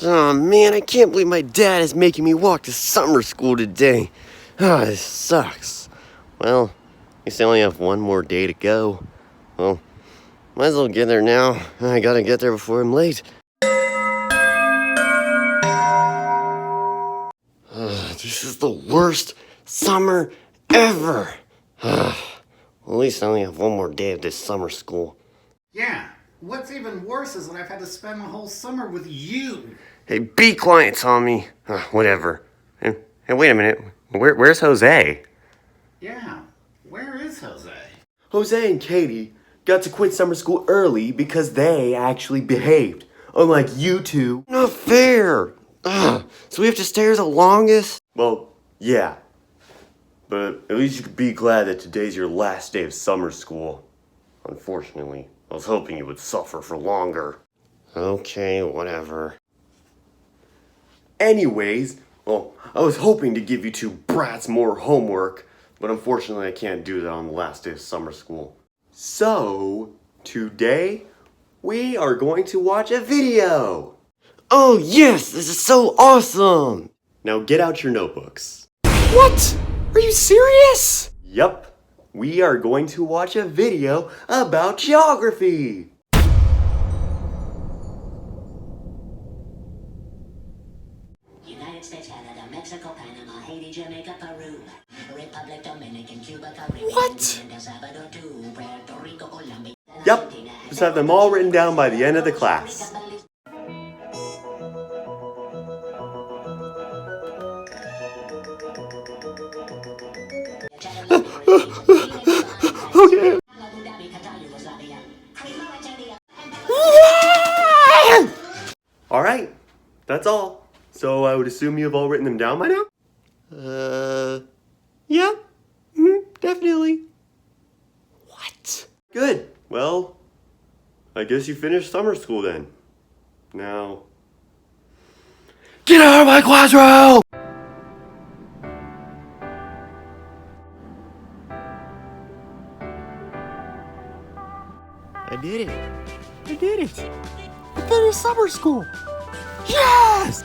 Oh man, I can't believe my dad is making me walk to summer school today. Ah, this sucks. Well, I guess I only have one more day to go. Well, might as well get there now. I gotta get there before I'm late. This is the worst summer ever. Well, at least I only have one more day of this summer school. Yeah, what's even worse is that I've had to spend the whole summer with you. Hey, be quiet, Tommy. Whatever. Hey, wait a minute. Where's Jose? Yeah, where is Jose? Jose and Katie got to quit summer school early because they actually behaved. Unlike you two. Not fair. So we have to stay here the longest? Well, yeah. But at least you could be glad that today's your last day of summer school. Unfortunately, I was hoping you would suffer for longer. Okay, whatever. Anyways, well, I was hoping to give you two brats more homework, but unfortunately I can't do that on the last day of summer school. So, today, we are going to watch a video! Oh yes, this is so awesome! Now get out your notebooks. What? Are you serious? Yup, we are going to watch a video about geography! United States, Canada, Mexico, Panama, Haiti, Jamaica, Peru, Republic, Dominican, Cuba, Caribbean, What? El Salvador, too, Puerto Rico, Colombia. Yup, just have them all written down by the end of the class. Okay. Alright, that's all. So I would assume you've all written them down by now? Yeah. Definitely. What? Good. Well, I guess you finished summer school then. Now, get out of my classroom! I did it. I did it. I finished summer school. Yes!